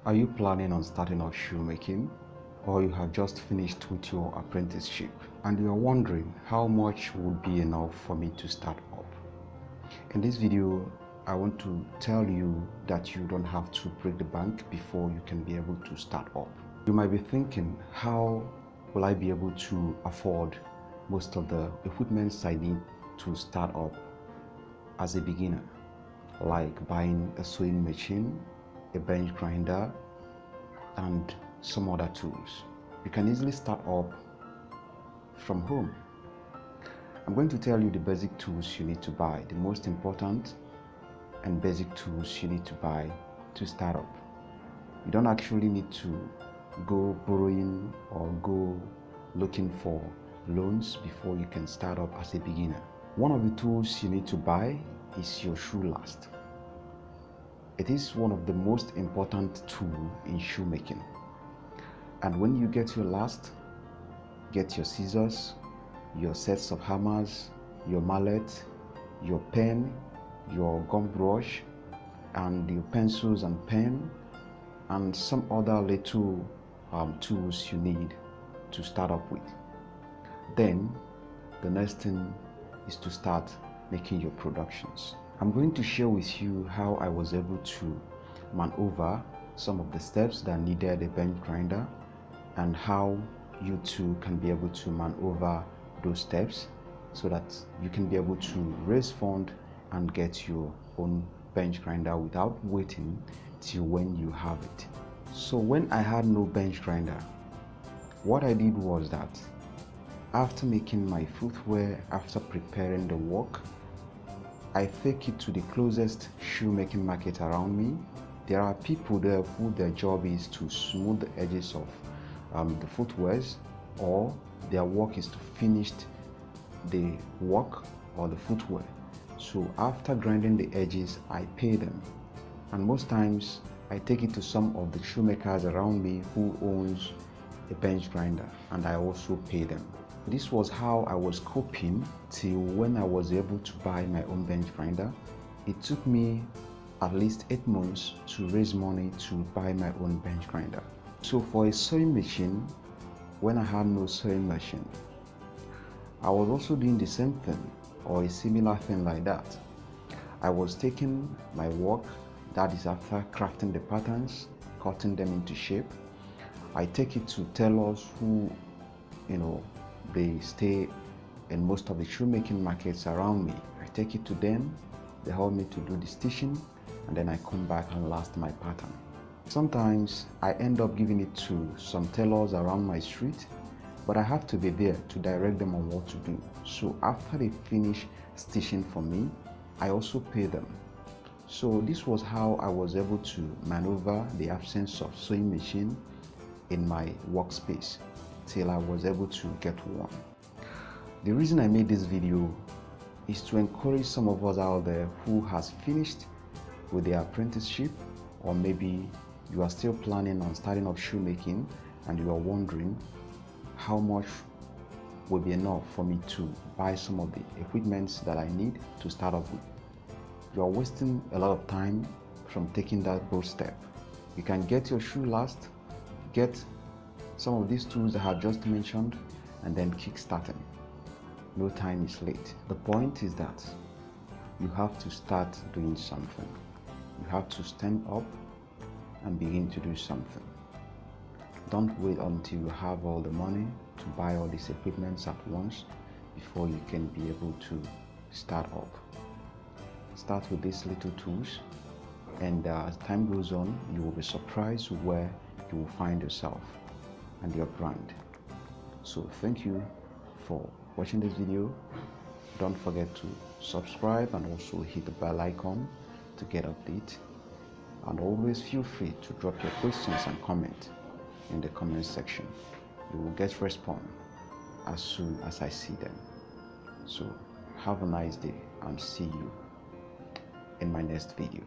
Are you planning on starting off shoemaking, or you have just finished with your apprenticeship and you are wondering how much would be enough for me to start up? In this video, I want to tell you that you don't have to break the bank before you can be able to start up. You might be thinking, how will I be able to afford most of the equipment I need to start up as a beginner, like buying a sewing machine, a bench grinder, and some other tools. You can easily start up from home. I'm going to tell you the basic tools you need to buy, the most important and basic tools you need to buy to start up. You don't actually need to go borrowing or go looking for loans before you can start up as a beginner. One of the tools you need to buy is your shoe last. It is one of the most important tools in shoemaking. And when you get your last, get your scissors, your sets of hammers, your mallet, your pen, your gum brush, and your pencils and pen, and some other little tools you need to start up with. Then the next thing is to start making your productions. I'm going to share with you how I was able to maneuver some of the steps that needed a bench grinder, and how you too can be able to maneuver those steps so that you can be able to raise funds and get your own bench grinder without waiting till when you have it. So when I had no bench grinder, what I did was that after making my footwear, after preparing the work, I take it to the closest shoemaking market around me. There are people there who their job is to smooth the edges of the footwears, or their work is to finish the work or the footwear. So after grinding the edges, I pay them, and most times I take it to some of the shoemakers around me who owns a bench grinder, and I also pay them. This was how I was coping till when I was able to buy my own bench grinder. It took me at least 8 months to raise money to buy my own bench grinder. So for a sewing machine, when I had no sewing machine, I was also doing the same thing or a similar thing like that. I was taking my work, that is after crafting the patterns, cutting them into shape. I take it to tailors who, they stay in most of the shoemaking markets around me. I take it to them, they help me to do the stitching, and then I come back and last my pattern. Sometimes I end up giving it to some tailors around my street, but I have to be there to direct them on what to do. So after they finish stitching for me, I also pay them. So this was how I was able to maneuver the absence of sewing machine in my workspace till I was able to get one. The reason I made this video is to encourage some of us out there who has finished with their apprenticeship, or maybe you are still planning on starting off shoemaking and you are wondering how much will be enough for me to buy some of the equipments that I need to start off with. You are wasting a lot of time from taking that bold step. You can get your shoe last, get some of these tools that I have just mentioned, and then kick starting. No time is late. The point is that you have to start doing something. You have to stand up and begin to do something. Don't wait until you have all the money to buy all these equipments at once before you can be able to start up. Start with these little tools, and as time goes on, you will be surprised where you will find yourself and your brand. So thank you for watching this video. Don't forget to subscribe and also hit the bell icon to get updates, and always feel free to drop your questions and comment in the comment section. You will get response as soon as I see them. So have a nice day and see you in my next video.